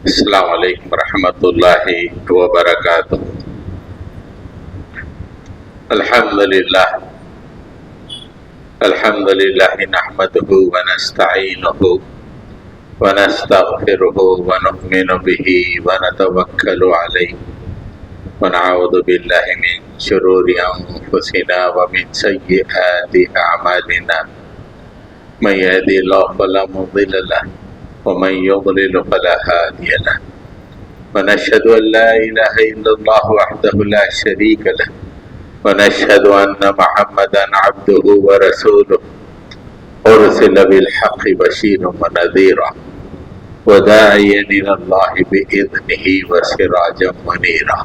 السلام علیکم ورحمۃ اللہ وبرکاتہ۔ الحمد للہ نحمده ونستعینه ونستغفره ونؤمن به ونتوکل علیہ ونعوذ باللہ من شرور انفسنا ومن سیئات اعمالنا من یهده اللہ فلا مضل له ومن يضلل فلا هادي له ونشهد أن لا إله إلا الله وحده لا شريك له ونشهد أن محمدا عبده ورسوله أرسل بالحق بشيرا ونذيرا وداعيا إلى الله بإذنه وسراجا منيرا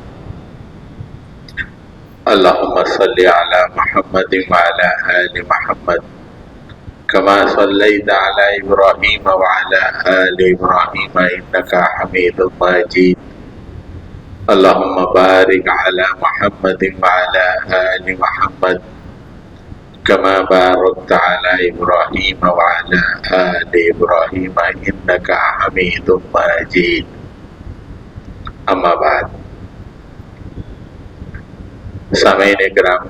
اللهم صل على محمد وعلى آل محمد كما صليت على إبراهيم وعلى آل إبراهيم إنك حميد مجيد اللهم بارك على محمد وعلى آل محمد كما باركت على إبراهيم وعلى آل إبراهيم إنك حميد مجيد أما بعد سامعین اکرام،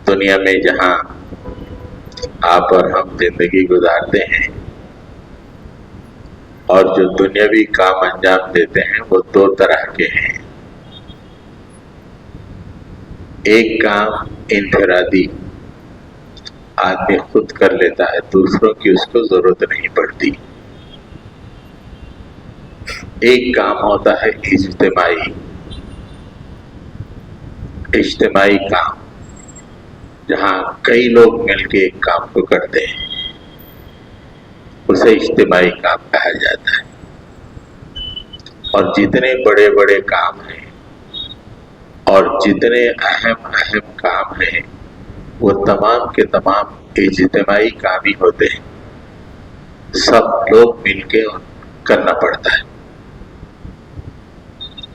دنیا میں جہاں آپ اور ہم زندگی گزارتے ہیں اور جو دنیاوی کام انجام دیتے ہیں وہ دو طرح کے ہیں۔ ایک کام انفرادی، آدمی خود کر لیتا ہے، دوسروں کی اس کو ضرورت نہیں پڑتی۔ ایک کام ہوتا ہے اجتماعی کام، جہاں کئی لوگ مل کے ایک کام کو کرتے ہیں، اسے اجتماعی کام کہا جاتا ہے۔ اور جتنے بڑے بڑے کام ہیں اور جتنے اہم کام ہیں وہ تمام کے تمام اجتماعی کام ہی ہوتے ہیں، سب لوگ مل کے کرنا پڑتا ہے۔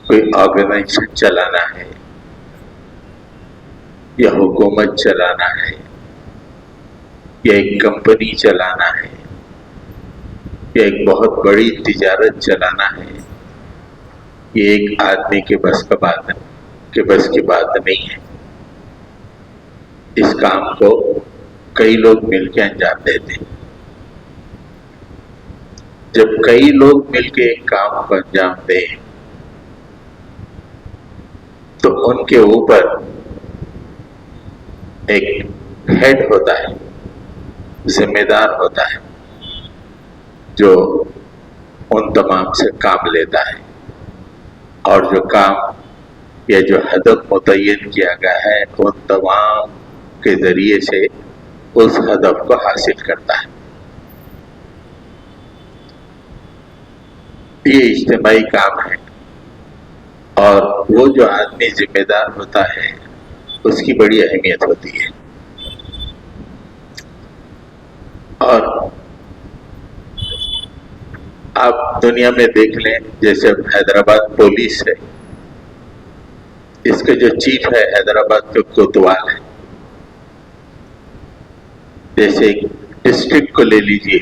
کوئی آرگنائزیشن چلانا ہے یا حکومت چلانا ہے یا ایک کمپنی چلانا ہے یا ایک بہت بڑی تجارت چلانا ہے، یہ ایک آدمی کے بس کی بات نہیں ہے۔ اس کام کو کئی لوگ مل کے انجام دیتے ہیں۔ جب کئی لوگ مل کے ایک کام کو انجام دیں تو ان کے اوپر ایک ہیڈ ہوتا ہے، ذمہ دار ہوتا ہے، جو ان تمام سے کام لیتا ہے اور جو کام یا جو ہدف متعین کیا گیا ہے ان تمام کے ذریعے سے اس ہدف کو حاصل کرتا ہے۔ یہ اجتماعی کام ہے، اور وہ جو آدمی ذمہ دار ہوتا ہے اس کی بڑی اہمیت ہوتی ہے۔ اور آپ دنیا میں دیکھ لیں، جیسے حیدرآباد پولیس ہے، اس کے جو چیف ہے حیدرآباد کے کوتوال ہے۔ جیسے ڈسٹرکٹ کو لے لیجئے،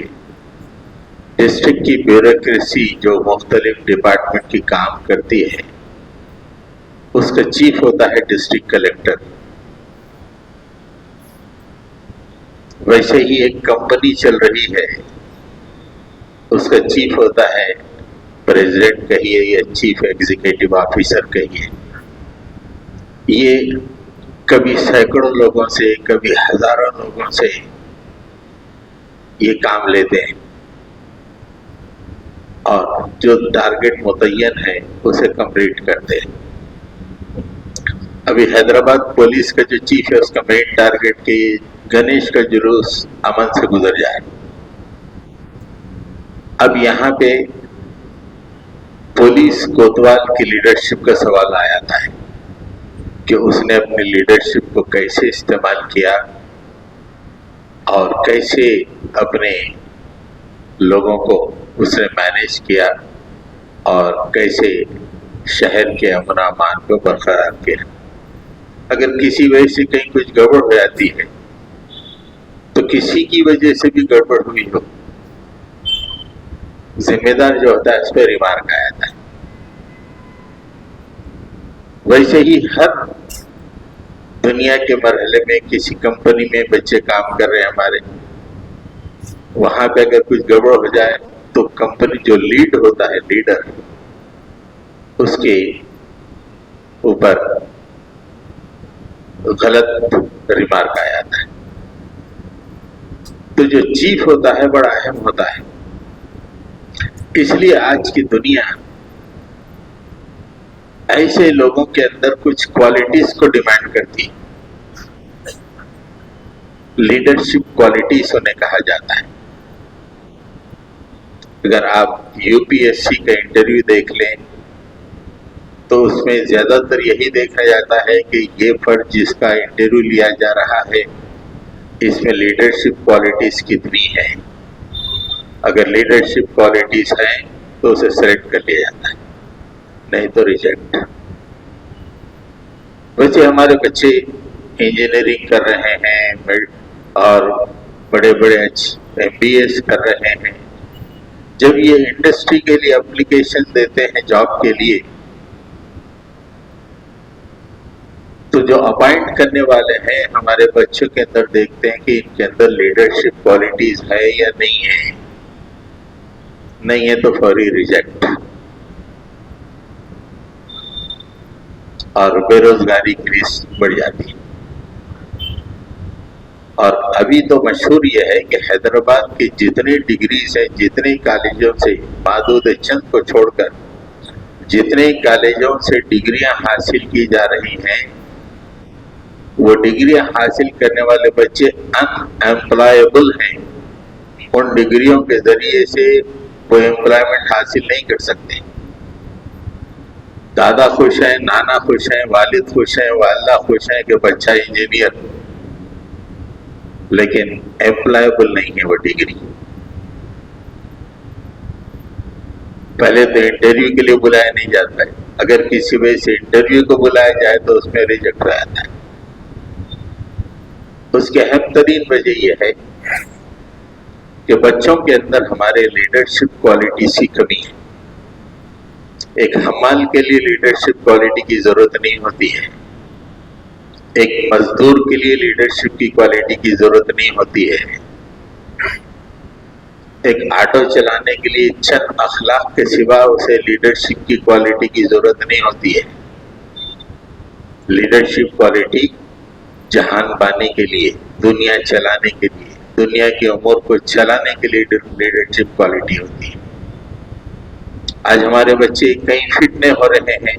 ڈسٹرکٹ کی بیوروکریسی جو مختلف ڈپارٹمنٹ کی کام کرتی ہے، اس کا چیف ہوتا ہے ڈسٹرکٹ کلیکٹر۔ ویسے ہی ایک کمپنی چل رہی ہے، اس کا چیف ہوتا ہے پریزیڈنٹ کہیے یا چیف ایگزیکٹو آفیسر کہیے۔ یہ کبھی سینکڑوں لوگوں سے، کبھی ہزاروں لوگوں سے یہ کام لیتے ہیں اور جو ٹارگٹ متعین ہے اسے کمپلیٹ کرتے ہیں۔ ابھی حیدرآباد پولیس کا جو چیف ہے اس کا مین ٹارگٹ کہ گنیش کا جلوس امن سے گزر جائے۔ اب یہاں پہ پولیس کوتوال کی لیڈرشپ کا سوال آیا تھا کہ اس نے اپنی لیڈرشپ کو کیسے استعمال کیا اور کیسے اپنے لوگوں کو اس نے مینیج کیا اور کیسے شہر کے امن و امان کو برقرار کیا۔ اگر کسی وجہ سے کہیں کچھ گڑبڑ ہو جاتی ہے تو کسی کی وجہ سے بھی گڑبڑ ہوئی ہو ذمہ دار جو ہوتا ہے اس پہ ریمارک آ جاتا ہے. ویسے ہی ہر دنیا کے مرحلے میں کسی کمپنی میں بچے کام کر رہے ہیں ہمارے، وہاں پہ اگر کچھ گڑبڑ ہو جائے تو کمپنی جو لیڈ ہوتا ہے، لیڈر، اس کے اوپر غلط ریمارک آ جاتا ہے. تو جو چیف ہوتا ہے بڑا اہم ہوتا ہے. اس لیے آج کی دنیا ایسے لوگوں کے اندر کچھ کوالٹیز کو ڈیمانڈ کرتی. لیڈرشپ کوالٹیز انہیں کہا جاتا ہے. اگر آپ یو پی ایس سی کا انٹرویو دیکھ لیں تو اس میں زیادہ تر یہی دیکھا جاتا ہے کہ یہ فرد جس کا انٹرویو لیا جا رہا ہے اس میں لیڈرشپ کوالٹیز کتنی ہیں. اگر لیڈرشپ کوالٹیز ہیں تو اسے سلیکٹ کر لیا جاتا ہے، نہیں تو ریجیکٹ. ویسے ہمارے بچے انجینئرنگ کر رہے ہیں اور بڑے بڑے ایم بی ایس کر رہے ہیں. جب یہ انڈسٹری کے لیے اپلیکیشن دیتے ہیں جاب کے لیے تو جو اپائنٹ کرنے والے ہیں ہمارے بچوں کے اندر دیکھتے ہیں کہ ان کے اندر لیڈرشپ کوالٹیز ہے یا نہیں ہے. نہیں ہے تو فوری ریجیکٹ. اور بے روزگاری کی رسک بڑھ جاتی ہے. اور ابھی تو مشہور یہ ہے کہ حیدرآباد کی جتنی ڈگریز ہیں، جتنے کالجوں سے معدود چند کو چھوڑ کر جتنے کالجوں سے ڈگریاں حاصل کی جا رہی ہیں وہ ڈگریاں حاصل کرنے والے بچے ان ایمپلائیبل ہیں. ان ڈگریوں کے ذریعے سے وہ امپلائمنٹ حاصل نہیں کر سکتے. دادا خوش ہیں، نانا خوش ہیں، والد خوش ہیں، والدہ خوش ہیں کہ بچہ انجینئر، لیکن امپلائیبل نہیں ہے وہ ڈگری. پہلے تو انٹرویو کے لیے بلایا نہیں جاتا ہے، اگر کسی وجہ سے انٹرویو کو بلایا جائے تو اس میں ریجیکٹ ہو جاتا ہے. اس کی اہم ترین وجہ یہ ہے کہ بچوں کے اندر ہمارے لیڈرشپ کوالٹیز کی کمی ہے. ایک حمال کے لیے لیڈرشپ کوالٹی کی ضرورت نہیں ہوتی ہے، ایک مزدور کے لیے لیڈرشپ کی کوالٹی کی ضرورت نہیں ہوتی ہے، ایک آٹو چلانے کے لیے چند اخلاق کے سوا اسے لیڈرشپ کی کوالٹی کی ضرورت نہیں ہوتی ہے. لیڈرشپ کوالٹی جہان پانے کے لیے، دنیا چلانے کے لیے، دنیا کے امور کو چلانے کے لیے لیڈرشپ کوالٹی ہوتی ہے. آج ہمارے بچے کہیں فٹ نہیں ہو رہے ہیں،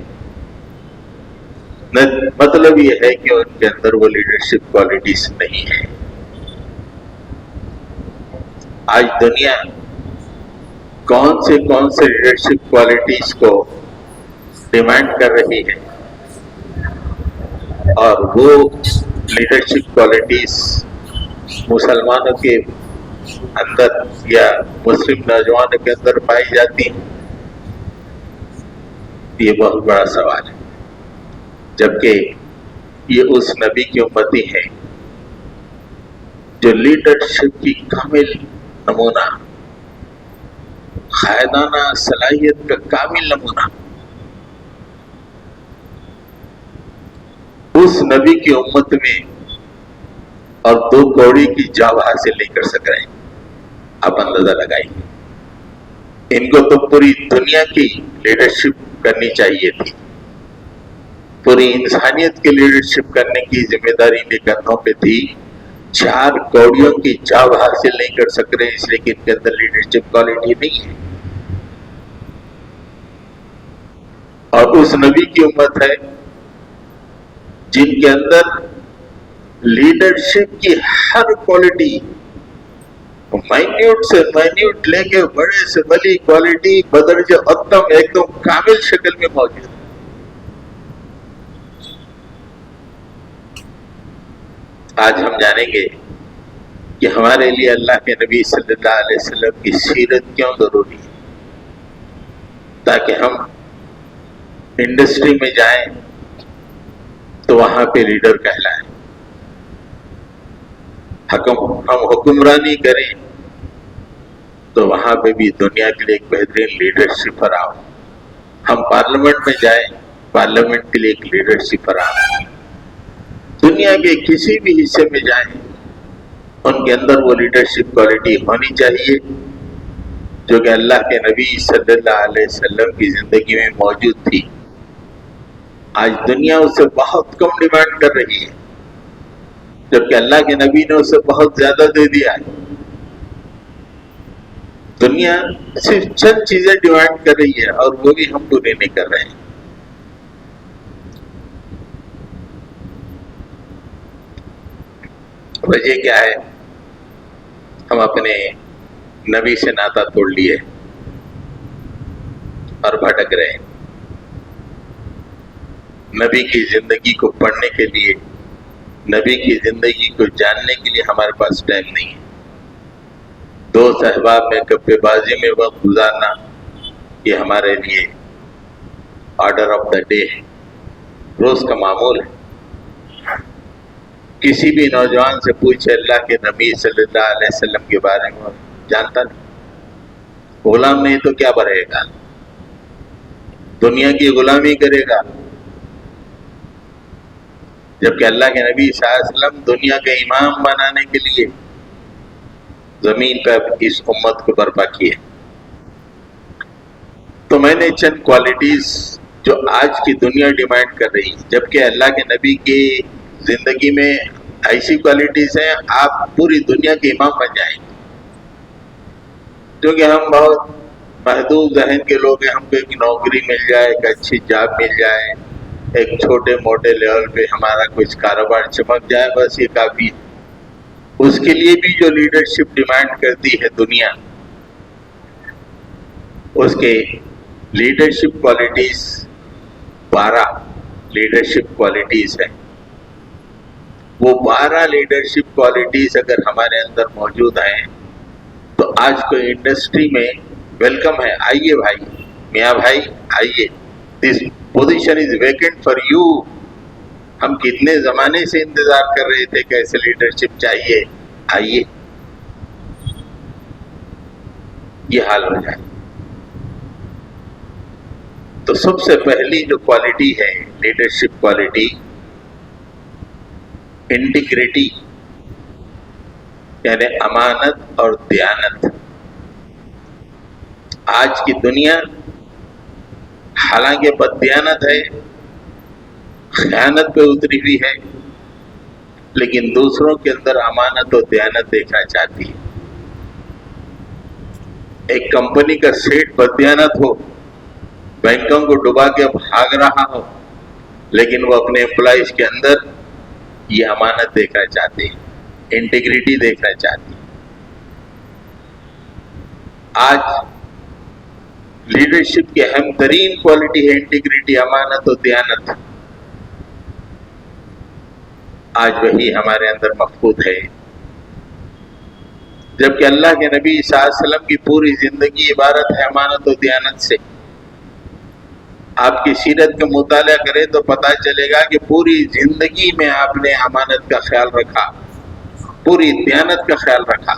مطلب یہ ہے کہ ان کے اندر وہ لیڈرشپ کوالٹیز نہیں ہے. آج دنیا کون سے لیڈرشپ کوالٹیز کو ڈیمانڈ کر رہی ہے، اور وہ لیڈرشپ کوالٹیز مسلمانوں کے اندر یا مسلم نوجوانوں کے اندر پائی جاتی ہیں. یہ بہت بڑا سوال ہے، جبکہ یہ اس نبی کی امتی ہے جو لیڈرشپ کی کامل نمونہ، قائدانہ صلاحیت کا کامل نمونہ، اس نبی کی امت میں اور 2 کوڑی کی جاب حاصل نہیں کر سک رہے. آپ اندازہ لگائیں. ان کو تو پوری دنیا کی لیڈرشپ کرنی چاہیے تھی، پوری انسانیت کی لیڈرشپ کرنے کی ذمہ داری ان کے کندھوں پہ تھی. 4 کوڑیوں کی جاب حاصل نہیں کر سک رہے اس لیے کہ ان کے اندر لیڈرشپ کوالٹی نہیں ہے. اور اس نبی کی امت ہے جن کے اندر لیڈرشپ کی ہر کوالٹی، مائنیوٹ سے مائنیوٹ لے کے بڑے سے بڑی کوالٹی بدرجہ اتم ایک دم کامل شکل میں موجود ہے. آج ہم جانیں گے کہ ہمارے لیے اللہ کے نبی صلی اللہ علیہ وسلم کی سیرت کیوں ضروری ہے، تاکہ ہم انڈسٹری میں جائیں تو وہاں پہ لیڈر کہلائیں. ہم حکمرانی کریں تو وہاں پہ بھی دنیا کے لیے ایک بہترین لیڈرشپ فراہم. ہم پارلیمنٹ میں جائیں، پارلیمنٹ کے لیے ایک لیڈرشپ فراہم. دنیا کے کسی بھی حصے میں جائیں، ان کے اندر وہ لیڈرشپ کوالٹی ہونی چاہیے جو کہ اللہ کے نبی صلی اللہ علیہ وسلم کی زندگی میں موجود تھی. آج دنیا اس سے بہت کم ڈیمانڈ کر رہی ہے، جبکہ اللہ کے نبی نے اسے بہت زیادہ دے دیا ہے. دنیا صرف چند چیزیں ڈیمانڈ کر رہی ہے اور وہ بھی ہم پورے نہیں کر رہے ہیں. وجہ کیا ہے؟ ہم اپنے نبی سے ناطہ توڑ لیے اور بھٹک رہے ہیں. نبی کی زندگی کو پڑھنے کے لیے، نبی کی زندگی کو جاننے کے لیے ہمارے پاس ٹائم نہیں ہے. دوست احباب میں گپے بازی میں وقت گزارنا یہ ہمارے لیے آرڈر آف دا ڈے ہے، روز کا معمول ہے. کسی بھی نوجوان سے پوچھے اللہ کے نبی صلی اللہ علیہ وسلم کے بارے میں، جانتا نہیں. غلام نہیں تو کیا بڑھے گا؟ دنیا کی غلامی کرے گا. جبکہ اللہ کے نبی صلی اللہ علیہ وسلم دنیا کے امام بنانے کے لیے زمین پر اس امت کو برپا کیے. تو میں نے چند کوالٹیز جو آج کی دنیا ڈیمانڈ کر رہی ہے، جبکہ اللہ کے نبی کی زندگی میں ایسی کوالٹیز ہیں آپ پوری دنیا کے امام بن جائیں گے. کیونکہ ہم بہت محدود ذہن کے لوگ ہیں. ہم کو ایک نوکری مل جائے، ایک اچھی جاب مل جائے، ایک چھوٹے موٹے لیول پہ ہمارا کچھ کاروبار چمک جائے، بس یہ کافی ہے. اس کے لیے بھی جو لیڈرشپ ڈیمانڈ کرتی ہے دنیا، اس کے لیڈرشپ کوالٹیز 12 لیڈرشپ کوالٹیز ہیں. وہ 12 لیڈرشپ کوالٹیز اگر ہمارے اندر موجود ہیں تو آج کو انڈسٹری میں ویلکم ہے. آئیے بھائی، میاں بھائی آئیے، دس position is vacant for you. ہم کتنے زمانے سے انتظار کر رہے تھے کہ ایسے لیڈرشپ چاہیے، آئیے. یہ حال ہو جائے. تو سب سے پہلی جو کوالٹی ہے لیڈرشپ کوالٹی، انٹیگریٹی، یعنی امانت اور دیانت. آج کی دنیا حالانکہ بددیانت ہے، خیانت پہ اتری ہوئی ہے، لیکن دوسروں کے اندر امانت اور دیانت دیکھنا چاہتی ہے. ایک کمپنی کا سیٹ بددیانت ہو، بینکوں کو ڈبا کے بھاگ رہا ہو، لیکن وہ اپنے امپلائیز کے اندر یہ امانت دیکھنا چاہتے ہیں، انٹیگریٹی دیکھنا چاہتی ہے. آج لیڈرشپ کی اہم ترین کوالٹی ہے انٹیگریٹی، امانت و دیانت. آج وہی ہمارے اندر مفقود ہے، جبکہ اللہ کے نبی صلی اللہ علیہ وسلم کی پوری زندگی عبارت ہے امانت و دیانت سے. آپ کی سیرت کا مطالعہ کریں تو پتہ چلے گا کہ پوری زندگی میں آپ نے امانت کا خیال رکھا، پوری دیانت کا خیال رکھا.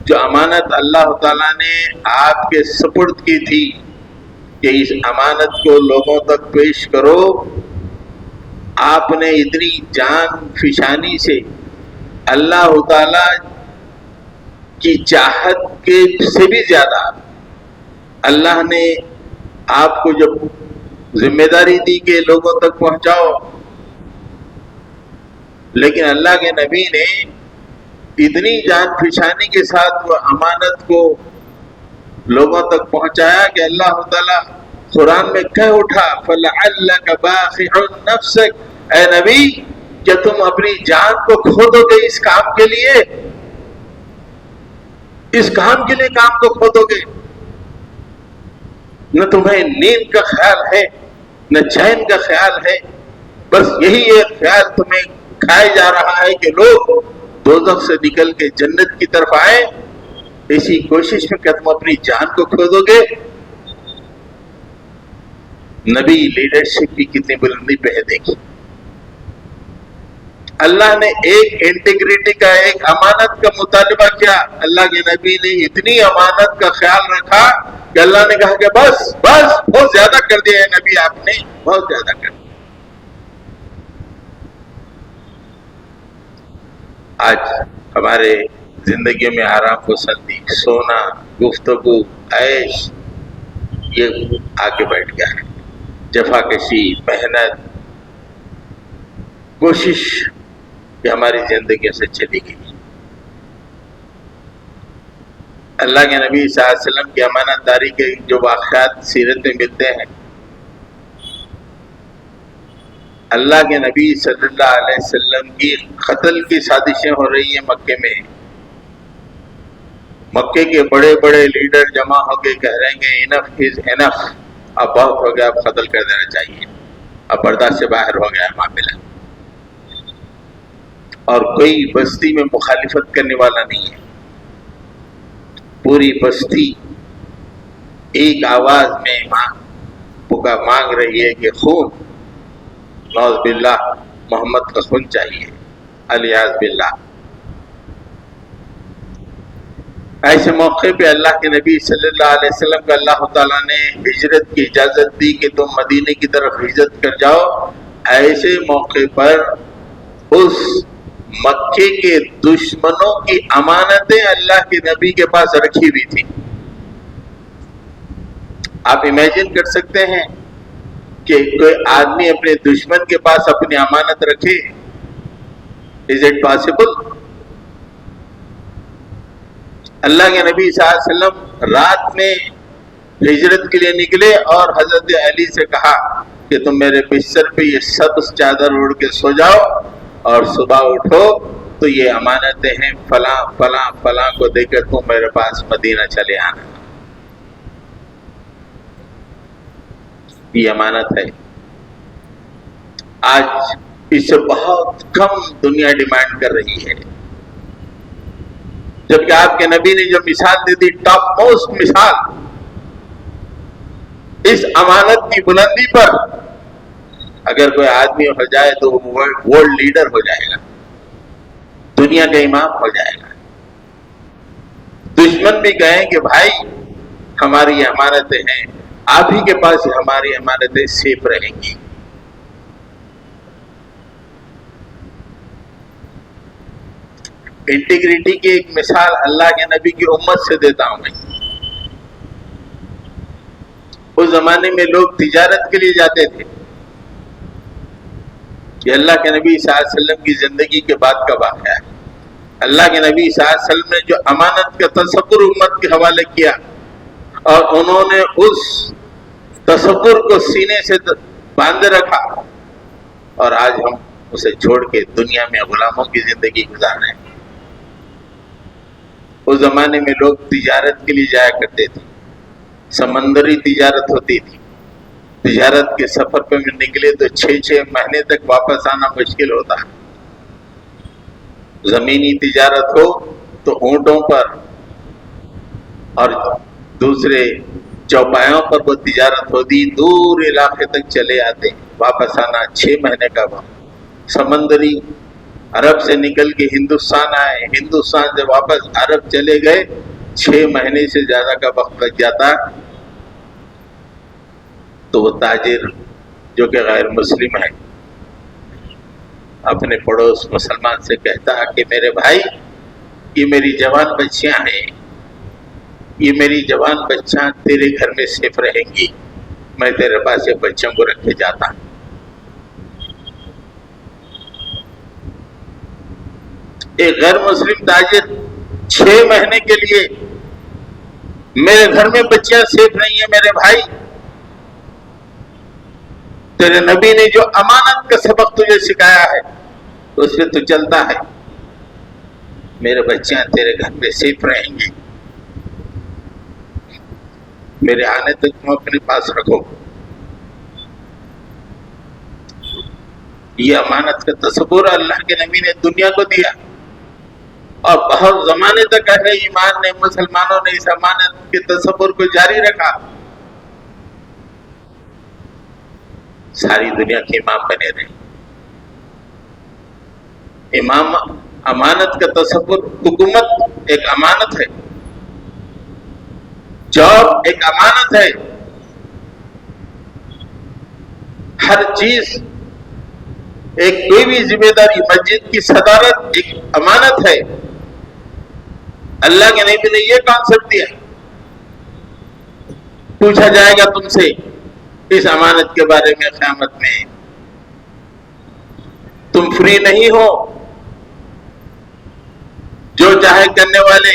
جو امانت اللہ تعالیٰ نے آپ کے سپرد کی تھی کہ اس امانت کو لوگوں تک پیش کرو، آپ نے اتنی جان فشانی سے اللہ تعالیٰ کی چاہت کے سے بھی زیادہ اللہ نے آپ کو جب ذمہ داری دی کہ لوگوں تک پہنچاؤ، لیکن اللہ کے نبی نے اتنی جان فشانی کے ساتھ وہ امانت کو لوگوں تک پہنچایا کہ اللہ تعالیٰ قرآن میں کہہ اٹھا فَلَعَلَّكَ بَاخِعٌ نَفْسَكَ، اے نبی کیا تم اپنی جان کو کھو دو گے اس کام کے لیے؟ اس کام کے لیے کام کو کھو دو گے؟ نہ تمہیں نیند کا خیال ہے، نہ چین کا خیال ہے، بس یہی ایک خیال تمہیں کھائے جا رہا ہے کہ لوگ دوزخ سے نکل کے جنت کی طرف آئے. اسی کوشش میں کہ تم اپنی جان کو کھو دو گے. نبی لیڈرشپ کی کتنی بلندی پہ ہے دیکھیں. اللہ نے ایک انٹیگریٹی کا، ایک امانت کا مطالبہ کیا. اللہ کے نبی نے اتنی امانت کا خیال رکھا کہ اللہ نے کہا کہ بس بس بہت زیادہ کر دیا ہے نبی، آپ نے بہت زیادہ کر دیا. آج ہمارے زندگی میں آرام پسندی، سونا، گفتگو، عیش، یہ آگے بیٹھ گیا ہے. جفاکشی، محنت، کوشش کہ ہماری زندگی سے چلی گئی. اللہ کے نبی صلی اللہ علیہ وسلم کی امانت داری کے جو واقعات سیرت میں ملتے ہیں، اللہ کے نبی صلی اللہ علیہ وسلم کی قتل کی سازشیں ہو رہی ہیں مکے میں. مکے کے بڑے بڑے لیڈر جمع ہو کے کہہ رہے ہیں کہ انف از انف، اب بہت ہو گیا، اب قتل کر دینا چاہیے، اب برداشت سے باہر ہو گیا ہے معاملہ. اور کوئی بستی میں مخالفت کرنے والا نہیں ہے. پوری بستی ایک آواز میں مانگ رہی ہے کہ خون، نعوذ باللہ، محمد کا خون چاہیے، الیاذ باللہ. ایسے موقع پہ اللہ کے نبی صلی اللہ علیہ وسلم کو اللہ تعالیٰ نے ہجرت کی اجازت دی کہ تم مدینے کی طرف ہجرت کر جاؤ. ایسے موقع پر اس مکے کے دشمنوں کی امانتیں اللہ کے نبی کے پاس رکھی ہوئی تھی. آپ امیجن کر سکتے ہیں کہ کوئی آدمی اپنے دشمن کے پاس اپنی امانت رکھے؟ Is it possible? اللہ کے نبی صلی اللہ علیہ وسلم رات میں ہجرت کے لیے نکلے اور حضرت علی سے کہا کہ تم میرے بستر پہ یہ سبز چادر اوڑھ کے سو جاؤ اور صبح اٹھو تو یہ امانتیں ہیں، فلاں فلاں فلاں کو دے کر تم میرے پاس مدینہ چلے آنا. یہ امانت ہے. آج اس سے بہت کم دنیا ڈیمانڈ کر رہی ہے، جبکہ آپ کے نبی نے جو مثال دی تھی، ٹاپ موسٹ مثال، اس امانت کی بلندی پر اگر کوئی آدمی ہو جائے تو وہ ورلڈ لیڈر ہو جائے گا، دنیا کا امام ہو جائے گا. دشمن بھی کہیں کہ بھائی ہماری یہ امانتیں ہیں، آپ ہی کے پاس ہماری امانتیں سیف رہیں گی. انٹیگریٹی کی ایک مثال اللہ کے نبی کی امت سے دیتا ہوں میں. اس زمانے میں لوگ تجارت کے لیے جاتے تھے. یہ اللہ کے نبی صلی اللہ علیہ وسلم کی زندگی کے بعد کا واقعہ ہے. اللہ کے نبی صلی اللہ علیہ وسلم نے جو امانت کا تصور امت کے حوالے کیا اور انہوں نے اس تصور کو سینے سے باندھے رکھا، اور آج ہم اسے چھوڑ کے دنیا میں غلاموں کی زندگی گزار رہے ہیں. اس زمانے میں لوگ تجارت کے لیے جایا کرتے تھے، سمندری تجارت ہوتی تھی. تجارت کے سفر پہ نکلے تو 6 مہینے تک واپس آنا مشکل ہوتا. زمینی تجارت ہو تو اونٹوں پر اور دوسرے چوپایوں پر وہ تجارت ہوتی، دور علاقے تک چلے آتے، واپس آنا 6 مہینے کا وقت. سمندری عرب سے نکل کے ہندوستان آئے، ہندوستان سے واپس عرب چلے گئے، 6 مہینے سے زیادہ کا وقت لگ جاتا. تو وہ تاجر جو کہ غیر مسلم ہے اپنے پڑوس مسلمان سے کہتا کہ میرے بھائی، یہ میری جوان بچیاں ہیں، یہ میری جوان بچیاں تیرے گھر میں سیف رہیں گی، میں تیرے پاس یہ بچوں کو رکھ کے جاتا ہوں. ایک غیر مسلم تاجر 6 مہینے کے لیے، میرے گھر میں بچیاں سیف نہیں ہیں میرے بھائی، تیرے نبی نے جو امانت کا سبق تجھے سکھایا ہے اس پہ تو چلتا ہے، میرے بچیاں تیرے گھر میں سیف رہیں گی، میرے آنے تک تم اپنے پاس رکھو. یہ امانت کا تصور اللہ کے نبی نے دنیا کو دیا، اور بہت زمانے تک اہل ایمان نے، مسلمانوں نے اس امانت کے تصور کو جاری رکھا. ساری دنیا کے امام بنے رہے. امام امانت کا تصور، حکومت ایک امانت ہے، جاب ایک امانت ہے، ہر چیز ایک کوئی بھی ذمہ داری، مسجد کی صدارت ایک امانت ہے۔ اللہ کے نبی نے یہ کانسیپٹ دیا، پوچھا جائے گا تم سے اس امانت کے بارے میں قیامت میں، تم فری نہیں ہو، جو چاہے کرنے والے،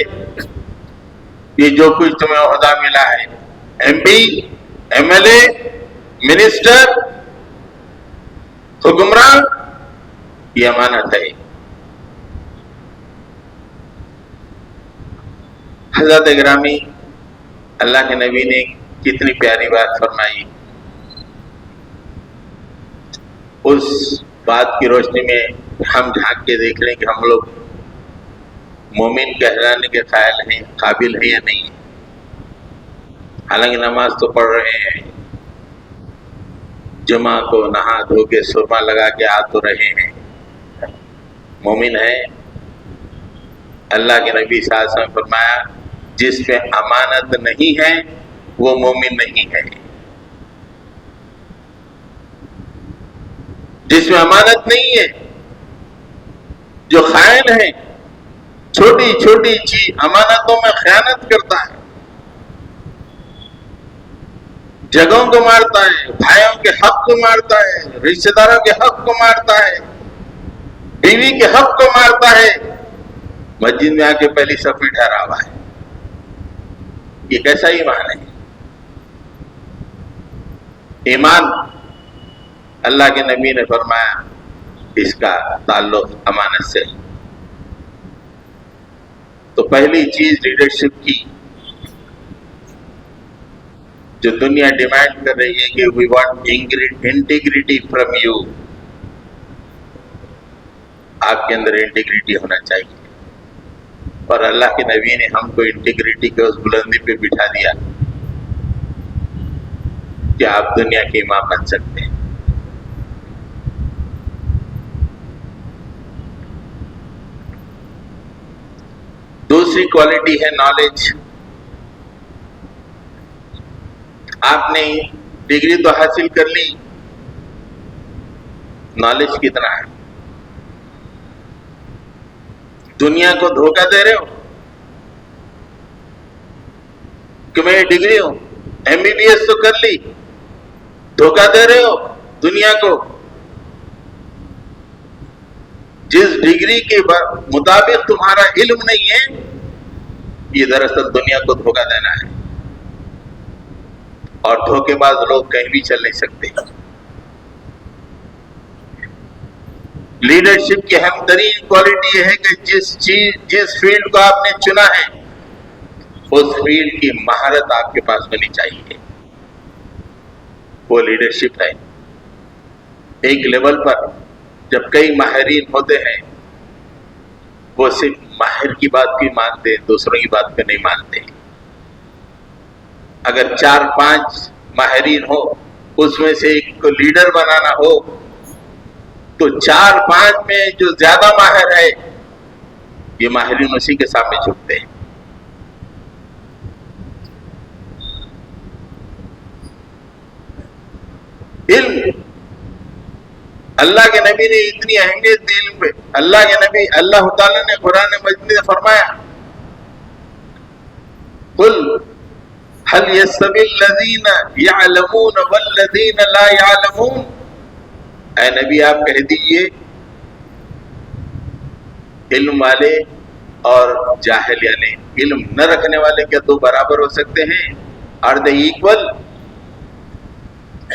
یہ جو کچھ تمہیں عہدہ ملا ہے، M P, M L A, minister, حکمران، یہ امانت ہے۔ حضرت گرامی، اللہ کے نبی نے کتنی پیاری بات فرمائی، اس بات کی روشنی میں ہم جھانک کے دیکھ لیں کہ ہم لوگ مومن کہلانے کے قابل ہیں یا نہیں ہیں۔ حالانکہ نماز تو پڑھ رہے ہیں، جمعہ کو نہا دھو کے سرما لگا کے آ تو رہے ہیں، مومن ہے۔ اللہ کے نبی صلی اللہ علیہ وسلم نے فرمایا جس پہ امانت نہیں ہے وہ مومن نہیں ہے، جس میں امانت نہیں ہے، جو خائن ہے، چھوٹی چھوٹی چیز امانتوں میں خیانت کرتا ہے، جگہوں کو مارتا ہے، بھائیوں کے حق کو مارتا ہے، رشتہ داروں کے حق کو مارتا ہے، بیوی کے حق کو مارتا ہے، مسجد میں آ کے پہلی صف میں ٹھہرا ہوا ہے، یہ کیسا ایمان ہے؟ ایمان، اللہ کے نبی نے فرمایا اس کا تعلق امانت سے۔ تو پہلی چیز لیڈرشپ کی جو دنیا ڈیمانڈ کر رہی ہے کہ we want integrity from you, آپ کے اندر انٹیگریٹی ہونا چاہیے، اور اللہ کے نبی نے ہم کو انٹیگریٹی کے اس بلندی پہ بٹھا دیا کہ آپ دنیا کے امام بن سکتے ہیں۔ دوسری کوالٹی ہے نالج۔ آپ نے ڈگری تو حاصل کر لی، نالج کتنا ہے؟ دنیا کو دھوکہ دے رہے ہو کہ میں ڈگری ہوں، ایم بی بی ایس تو کر لی، دھوکہ دے رہے ہو دنیا کو۔ جس ڈگری کے مطابق تمہارا علم نہیں ہے، یہ دراصل دنیا کو دھوکہ دینا ہے، اور دھوکے باز لوگ کہیں بھی چل نہیں سکتے۔ لیڈرشپ کی اہم ترین کوالٹی یہ ہے کہ جس فیلڈ کو آپ نے چنا ہے اس فیلڈ کی مہارت آپ کے پاس ہونی چاہیے، وہ لیڈرشپ ہے۔ ایک لیول پر جب کئی ماہرین ہوتے ہیں، وہ صرف ماہر کی بات بھی مانتے ہیں، دوسروں کی بات کو نہیں مانتے۔ اگر 4-5 ماہرین ہو، اس میں سے ایک کو لیڈر بنانا ہو تو 4-5 میں جو زیادہ ماہر ہے، یہ ماہرین اسی کے سامنے جھکتے ہیں۔ علم، اللہ کے نبی نے اتنی اہمیت دی علم پہ۔ اللہ تعالیٰ نے قرآن مجید میں فرمایا قل هل يستوي الذين يعلمون والذين لا يعلمون، اے نبی آپ کہہ دیجئے علم والے اور جاہل یعنی علم نہ رکھنے والے کیا دو برابر ہو سکتے ہیں؟ Are they equal?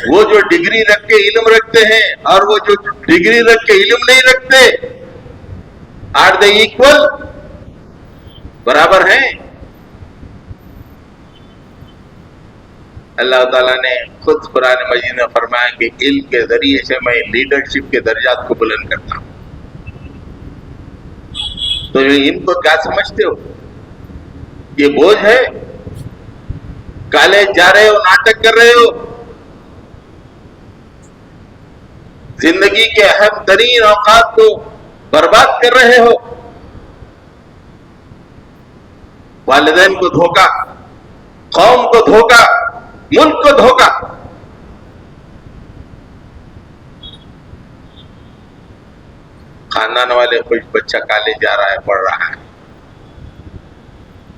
وہ جو ڈگری رکھ کے علم رکھتے ہیں اور وہ جو ڈگری رکھ کے علم نہیں رکھتے، آر دے ایکول؟ برابر ہیں؟ اللہ تعالیٰ نے خود قرآن مجید میں فرمایا کہ علم کے ذریعے سے میں لیڈرشپ کے درجات کو بلند کرتا ہوں۔ تو ان کو کیا سمجھتے ہو؟ یہ بوجھ ہے؟ کالج جا رہے ہو، ناٹک کر رہے ہو، زندگی کے اہم ترین اوقات کو برباد کر رہے ہو، والدین کو دھوکا، قوم کو دھوکا، ملک کو دھوکا۔ خاندان والے کچھ بچہ کالج جا رہا ہے، پڑھ رہا ہے،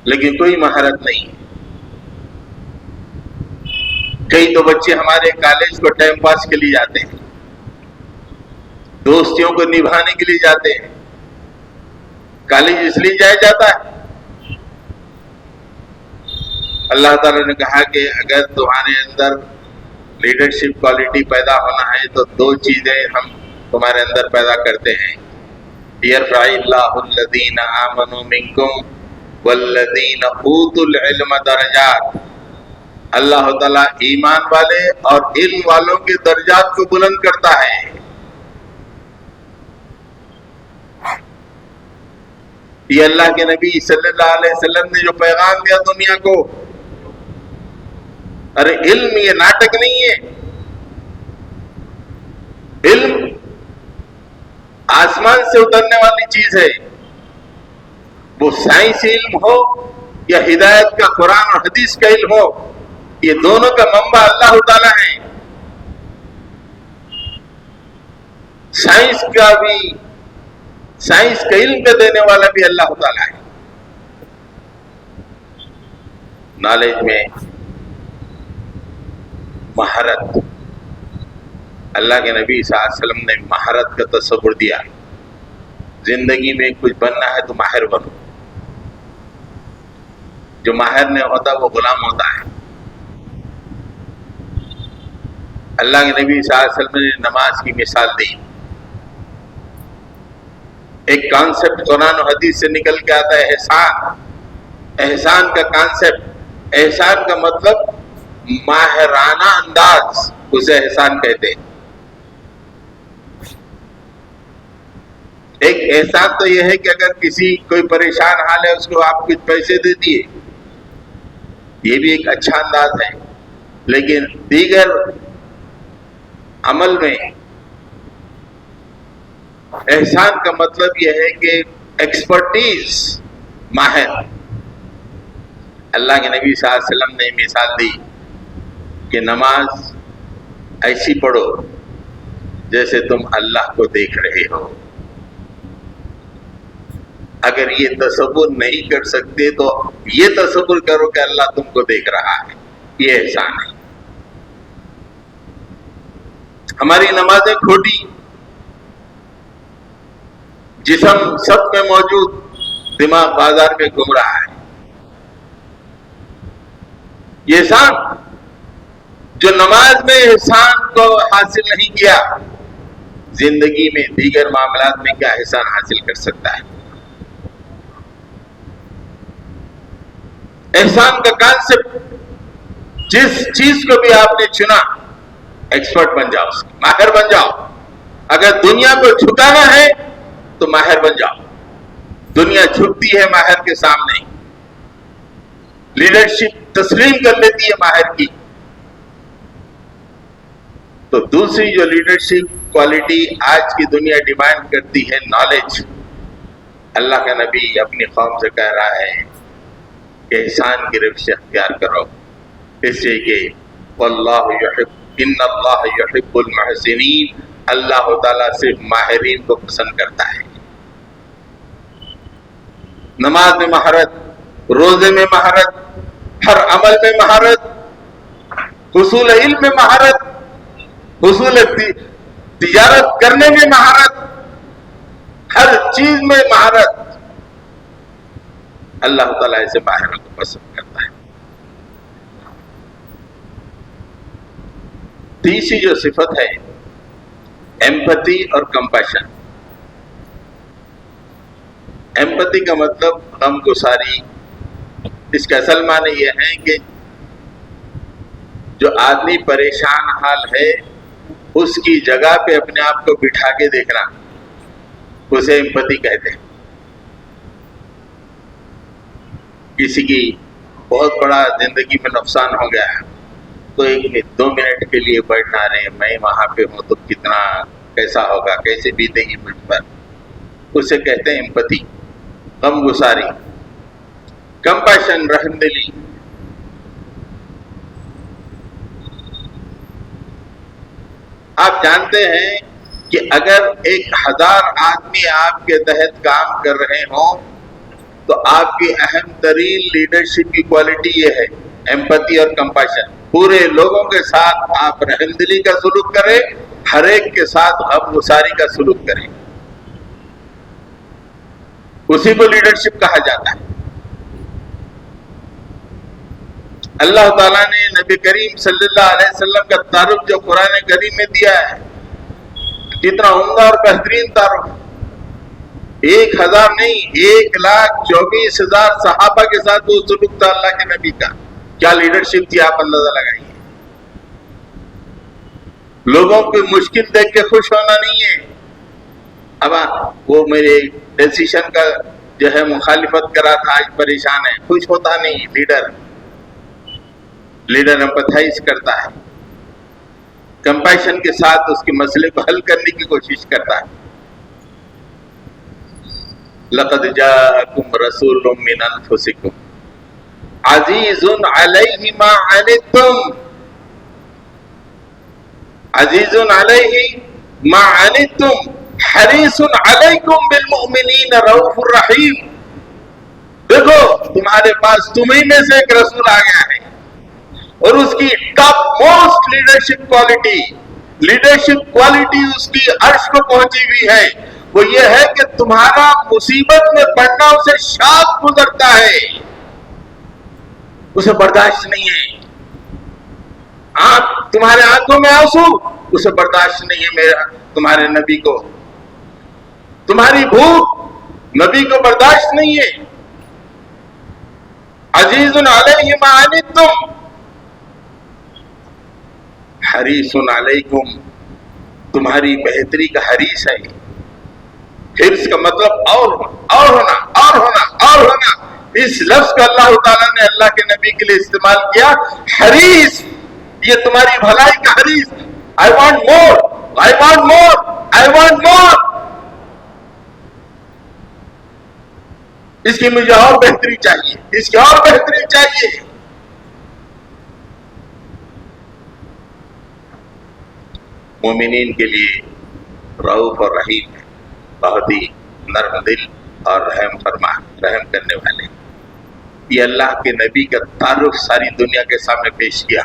لیکن کوئی مہارت نہیں ہے۔ کئی تو بچے ہمارے کالج کو ٹائم پاس کے لیے جاتے ہیں، دوستیوں کو نبھانے کے لیے جاتے ہیں۔ کالج اس لیے جایا جاتا ہے، اللہ تعالیٰ نے کہا کہ اگر تمہارے اندر لیڈرشپ کوالٹی پیدا ہونا ہے تو دو چیزیں ہم تمہارے اندر پیدا کرتے ہیں۔ یرفع اللہ الذین آمنوا منکم والذین اوتوا العلم درجات۔ اللہ تعالیٰ ایمان والے اور علم والوں کے درجات کو بلند کرتا ہے۔ یہ اللہ کے نبی صلی اللہ علیہ وسلم نے جو پیغام دیا دنیا کو، ارے علم یہ ناٹک نہیں ہے۔ علم آسمان سے اترنے والی چیز ہے، وہ سائنسی علم ہو یا ہدایت کا قرآن اور حدیث کا علم ہو، یہ دونوں کا منبع اللہ تعالیٰ ہے۔ سائنس کا علم کا دینے والا بھی اللہ تعالیٰ ہے۔ نالج میں مہارت، اللہ کے نبی صلی اللہ علیہ وسلم نے مہارت کا تصور دیا۔ زندگی میں کچھ بننا ہے تو ماہر بنو، جو ماہر نہیں ہوتا وہ غلام ہوتا ہے۔ اللہ کے نبی صلی اللہ علیہ وسلم نے نماز کی مثال دی۔ ایک کانسیپٹ قرآن و حدیث سے نکل کے آتا ہے، احسان۔ احسان کا کانسیپٹ، احسان کا مطلب ماہرانہ انداز، اسے احسان کہتے ہیں۔ ایک احسان تو یہ ہے کہ اگر کوئی پریشان حال ہے اس کو آپ کچھ پیسے دے دیے، یہ بھی ایک اچھا انداز ہے۔ لیکن دیگر عمل میں احسان کا مطلب یہ ہے کہ ایکسپرٹیز، ماہر۔ اللہ کے نبی صلی اللہ علیہ وسلم نے مثال دی کہ نماز ایسی پڑھو جیسے تم اللہ کو دیکھ رہے ہو۔ اگر یہ تصور نہیں کر سکتے تو یہ تصور کرو کہ اللہ تم کو دیکھ رہا ہے، یہ احسان ہے۔ ہماری نمازیں کھوٹی، جسم سب میں موجود، دماغ بازار میں گھوم رہا ہے۔ یہ احسان، جو نماز میں احسان کو حاصل نہیں کیا، زندگی میں دیگر معاملات میں کیا احسان حاصل کر سکتا ہے؟ احسان کا کانسیپٹ، جس چیز کو بھی آپ نے چنا، ایکسپرٹ بن جاؤ، اس کی ماہر بن جاؤ۔ اگر دنیا کو جھکانا ہے تو ماہر بن جاؤ۔ دنیا جھکتی ہے ماہر کے سامنے، لیڈرشپ تسلیم کر لیتی ہے ماہر کی۔ تو دوسری جو لیڈرشپ کوالٹی آج کی دنیا ڈیمانڈ کرتی ہے، نالج۔ اللہ کا نبی اپنی قوم سے کہہ رہا ہے کہ احسان کی روش اختیار کرو، اس لیے کہ واللہ یحب، ان اللہ یحب المحسنین، اللہ تعالیٰ صرف ماہرین کو پسند کرتا ہے۔ نماز میں مہارت، روزے میں مہارت، ہر عمل میں مہارت، حصول علم میں مہارت، حصول تجارت کرنے میں مہارت، ہر چیز میں مہارت۔ اللہ تعالیٰ ایسے ماہروں کو پسند کرتا ہے۔ تیسری جو صفت ہے، ایمپتھی اور کمپیشن۔ ایمپتھی کا مطلب غم گساری۔ اس کا اصل معنی یہ ہے کہ جو آدمی پریشان حال ہے اس کی جگہ پہ اپنے آپ کو بٹھا کے دیکھنا، اسے ایمپتھی کہتے ہیں۔ کسی کی بہت بڑا زندگی میں نقصان ہو گیا ہے تو 1-2 منٹ کے لیے بیٹھنا رہے، میں وہاں پہ ہوں تو کتنا کیسا ہوگا، کیسے بیتے گی مجھ پر۔ اسے کہتے ہیں امپتی، غم گساری، کمپیشن، رحم دلی۔ آپ جانتے ہیں کہ اگر 1000 آدمی آپ کے تحت کام کر رہے ہوں تو آپ کی اہم ترین لیڈرشپ کی کوالٹی یہ ہے، ایمپتھی اور کمپیشن۔ پورے لوگوں کے ساتھ آپ رحم دلی کا سلوک کریں، ہر ایک کے ساتھ غم گساری کا سلوک کریں، اسی کو لیڈرشپ کہا جاتا ہے۔ اللہ تعالیٰ نے نبی کریم صلی اللہ علیہ وسلم کا تعارف جو قرآن کریم میں دیا ہے، کتنا عمدہ اور بہترین تعارف، 1000 نہیں 1,24,000 صحابہ کے ساتھ وہ سلوک تھا اللہ کے نبی کا۔ کیا لیڈرشپ تھی، آپ اندازہ لگائیے۔ لوگوں کی مشکل دیکھ کے خوش ہونا نہیں ہے، اب وہ میرے ڈیسیشن کا جو ہے مخالفت کرا تھا، آج پریشان ہے، خوش ہوتا نہیں۔ لیڈر ایمپتھائز کرتا ہے، کمپیشن کے ساتھ اس کے مسئلے کو حل کرنے کی کوشش کرتا ہے۔ لَقَدْ جَاءَكُمْ رَسُولٌ مِّنْ أَنفُسِكُمْ عَزِيزٌ عَلَيْهِ مَا عَنِتُّمْ عَزِيزٌ عَلَيْهِ مَا عَنِتُّمْ حَرِيصٌ عَلَيْكُمْ بِالْمُؤْمِنِينَ رَءُوفٌ رَحِيمٌ۔ دیکھو تمہارے پاس تمہیں میں سے ایک رسول آ گیا ہے، اور اس کی ٹاپ موسٹ لیڈرشپ کوالٹی اس کی عرش کو پہنچی ہوئی ہے، وہ یہ ہے کہ تمہارا مصیبت میں پڑنا اسے شاق گزرتا ہے، اسے برداشت نہیں ہے۔ تمہارے آنکھوں میں آنسو، اسے برداشت نہیں ہے تمہارے نبی کو۔ تمہاری بھوک نبی کو برداشت نہیں ہے۔ عزیز علیہ ما عنتم حریص علیکم، تمہاری بہتری کا حریص ہے۔ حرص کا مطلب اور ہونا۔ اس لفظ کا اللہ تعالیٰ نے اللہ کے نبی کے لیے استعمال کیا، حریص، یہ تمہاری بھلائی کا حریص۔ I want more. اس کی مجھے اور بہتری چاہیے، اس کی اور بہتری چاہیے۔ مومنین کے لیے رؤوف اور رحیم ہے، بہت ہی نرم دل اور رحم کرنے والے۔ یہ اللہ کے نبی کا تعارف ساری دنیا کے سامنے پیش کیا۔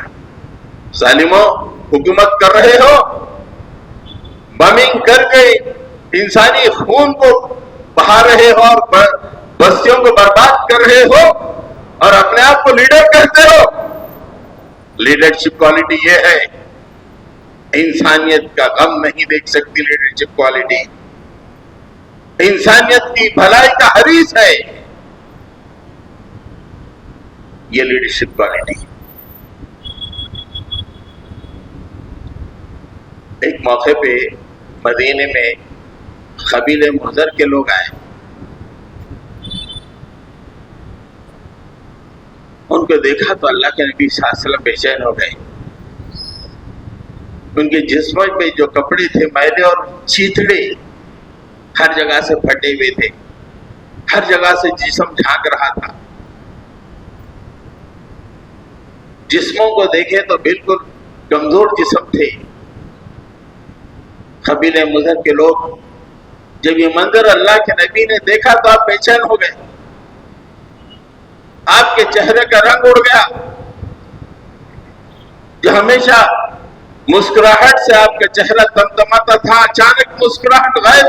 ظالموں، حکومت کر رہے ہو، بمنگ کر کے انسانی خون کو بہا رہے ہو اور بستیوں کو برباد کر رہے ہو، اور اپنے آپ کو لیڈر کہتے ہو۔ لیڈرشپ کوالٹی یہ ہے، انسانیت کا غم نہیں دیکھ سکتی لیڈرشپ کوالٹی، انسانیت کی بھلائی کا حریص ہے یہ لیڈرشپ کوالٹی۔ ایک موقع پہ مدینے میں قبیلہ مضر کے لوگ آئے، ان کو دیکھا تو اللہ کے نبی صلی اللہ علیہ وسلم بے چین ہو گئے۔ ان کے جسموں پہ جو کپڑے تھے میلے اور چیتڑے ہر جگہ سے پھٹے ہوئے تھے، ہر جگہ سے جسم جھانک رہا تھا۔ جسموں کو دیکھے تو بالکل کمزور جسم تھے۔ قبیلہ مضر کے لوگ جب یہ منظر اللہ کے نبی نے دیکھا تو آپ بے چین ہو گئے، آپ کے چہرے کا رنگ اڑ گیا۔ جو ہمیشہ مسکراہٹ سے آپ کا چہرہ تمتماتا تھا، اچانک مسکراہٹ غائب،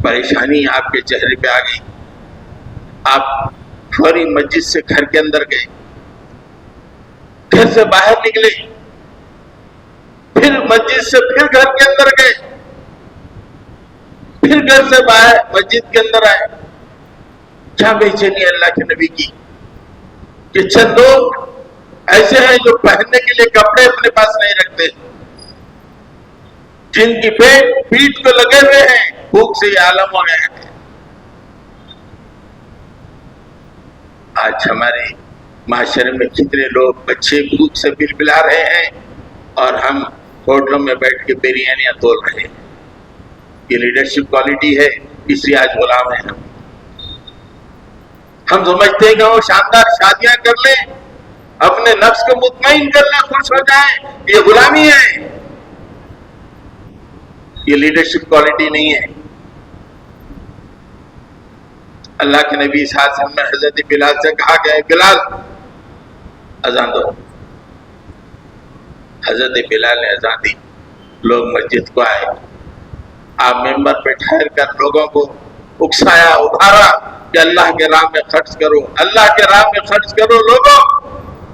پریشانی آپ کے چہرے پہ آ گئی۔ آپ فوری مسجد سے گھر کے اندر گئے، گھر سے باہر نکلے، پھر مسجد سے پھر گھر کے اندر گئے، پھر گھر سے باہر مسجد کے اندر آئے۔ کیا بے چینی اللہ کے نبی کی کہ چند لوگ ایسے ہیں جو پہننے کے لیے کپڑے اپنے پاس نہیں رکھتے، جن کی پیٹ کو لگے ہوئے ہیں، بھوک سے یہ عالم ہو گئے ہیں۔ آج ہمارے معاشرے میں کتنے لوگ بچے بھوک سے بلبلا رہے ہیں اور ہم ہوٹلوں میں بیٹھ کے بریانیاں تول رہے ہیں۔ یہ لیڈرشپ کوالٹی ہے، اس لیے آج غلام ہیں ہم سمجھتے ہیں کہ وہ شاندار شادیاں کر لیں، اپنے نفس کو مطمئن کر لیں، خوش ہو جائیں، یہ غلامی ہے، یہ لیڈرشپ کوالٹی نہیں ہے۔ اللہ کے نبی صلی اللہ علیہ وسلم نے حضرت بلال سے کہا کہ اے بلال اذان دو۔ حضرت بلال نے اذان دی، لوگ مسجد کو آئے، آپ ممبر پہ ٹھہر کر لوگوں کو اکسایا، ابھارا کہ اللہ کے راہ میں خرچ کرو، اللہ کے راہ میں خرچ کرو، لوگوں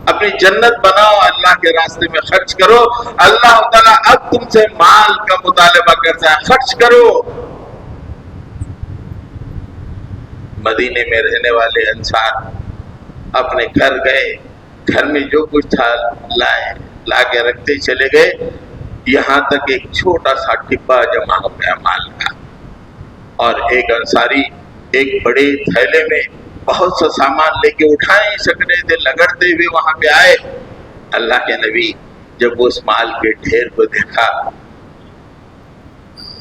اپنی جنت بناؤ، اللہ کے راستے میں خرچ کرو، اللہ تعالیٰ اب تم سے مال کا مطالبہ کرتا ہے، خرچ کرو۔ مدینے میں رہنے والے انصار اپنے گھر گئے، گھر میں جو کچھ تھا لائے، لا کے رکھتے چلے گئے، یہاں تک ایک چھوٹا سا ڈبہ جمع ہو گیا مال کا، اور ایک انصاری ایک بڑے تھیلے میں بہت سا سامان لے کے اٹھا نہیں سک رہے تھے، لگڑتے ہوئے وہاں پہ آئے۔ اللہ کے نبی جب اس مال کے ڈھیر کو دیکھا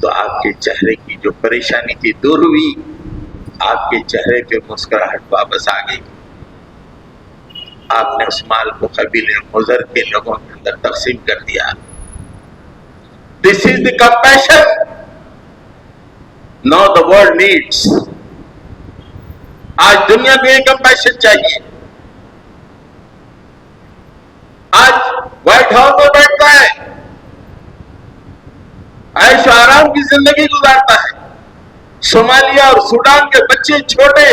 تو آپ کے چہرے کی جو پریشانی تھی دور ہوئی، آپ کے چہرے پہ مسکراہٹ واپس آ گئی۔ آپ نے اس مال کو قبیلے مضر کے لوگوں کے اندر تقسیم کر دیا۔ This is the compassion now the world needs۔ آج دنیا کو یہ کمپیشن چاہیے۔ آج وائٹ ہاؤس میں بیٹھتا ہے، عیش و آرام کی زندگی گزارتا ہے، صومالیہ اور سوڈان کے بچے چھوٹے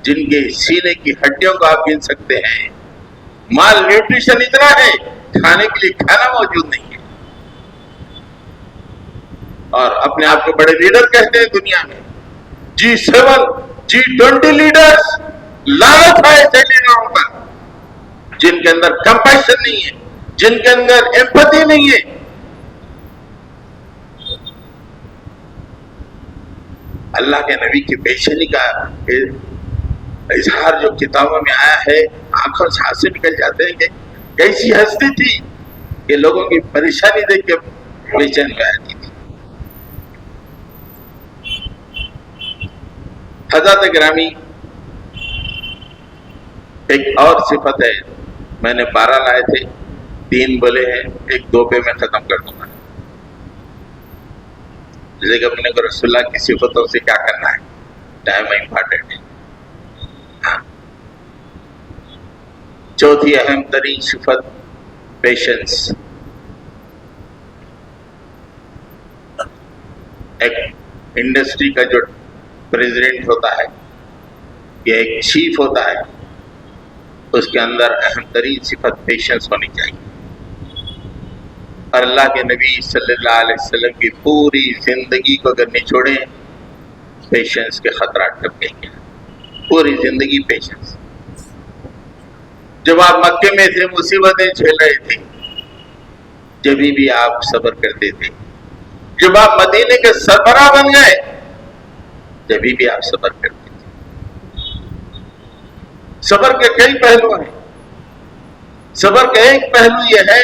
جن کے سینے کی ہڈیوں کو آپ گن سکتے ہیں، مال نیوٹریشن اتنا ہے، کھانے کے لیے کھانا موجود نہیں ہے، اور اپنے آپ کو بڑے لیڈر کہتے ہیں دنیا میں۔ G7 G20 لیڈرز، لعنت ہے ایسے لیڈروں پر جن کے اندر کمپیشن نہیں ہے، جن کے اندر ایمپتھی نہیں ہے۔ اللہ کے نبی کی پیشنی کا اظہار جو کتابوں میں آیا ہے، آنکھوں سے آنسو نکل جاتے ہیں کہ کیسی ہستی تھی کہ لوگوں کی پریشانی دیکھ کے بے چین ہو جاتی تھی۔ حضرت گرامی، ایک اور صفت ہے، میں نے 12 لائے تھے، 3 بولے ہیں، ایک 2 پہ میں ختم کر دوں گا۔ جیسے کہ اپنے کو رسول اللہ کی صفتوں سے کیا کرنا ہے، ٹائم امپارٹنٹ ہے۔ ہاں، چوتھی اہم ترین صفت پیشنس۔ ایک انڈسٹری کا جو پریزیڈنٹ ہوتا ہے یا ایک چیف ہوتا ہے، اس کے اندر اہم ترین صفت پیشنس ہونی چاہیے۔ اور اللہ کے نبی صلی اللہ علیہ وسلم کی پوری زندگی کو اگر نچوڑیں، پیشنس کے خطرات ٹپکیں گے، پوری زندگی پیشنس۔ جب آپ مکے میں تھے، مصیبتیں جھیل رہے تھے، جبھی بھی آپ صبر کرتے تھے۔ جب آپ مدینے کے سربراہ بن گئے، جبھی بھی آپ صبر کرتے تھے۔ صبر کے کئی پہلو ہیں۔ صبر کا ایک پہلو یہ ہے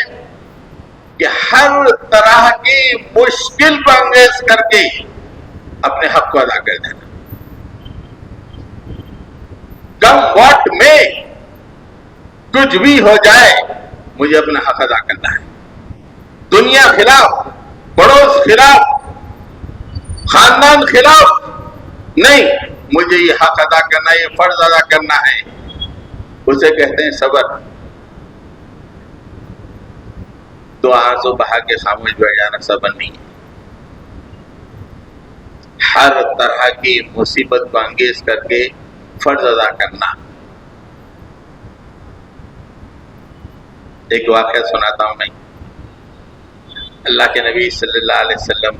کہ ہر طرح کی مشکل کو انگیز کر کے اپنے حق کو ادا کر دینا۔ کم واٹ میں، کچھ بھی ہو جائے، مجھے اپنا حق ادا کرنا ہے۔ دنیا خلاف، پڑوس خلاف، خاندان خلاف نہیں، مجھے یہ حق ادا کرنا ہے، یہ فرض ادا کرنا ہے۔ اسے کہتے ہیں صبر۔ تو آنسو بہا کے خاموش بیٹھ جانا صبر نہیں ہے۔ ہر طرح کی مصیبت کو انگیز کر کے فرض ادا کرنا۔ ایک واقعہ سناتا ہوں میں۔ اللہ کے نبی صلی اللہ علیہ وسلم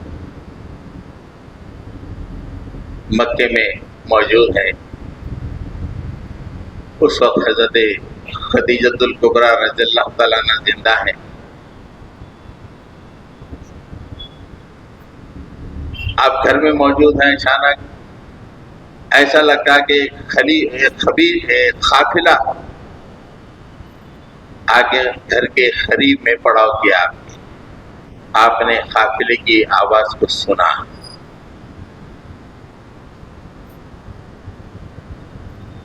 مکے میں موجود ہیں۔ اس وقت حضرت خدیجۃ الکبریٰ رضی اللہ تعالیٰ عنہ زندہ ہیں۔ آپ گھر میں موجود ہیں، اچانک ایسا لگتا کہ ایک قافلہ آگے گھر کے قریب میں پڑاؤ کیا۔ آپ نے قافلے کی آواز کو سنا۔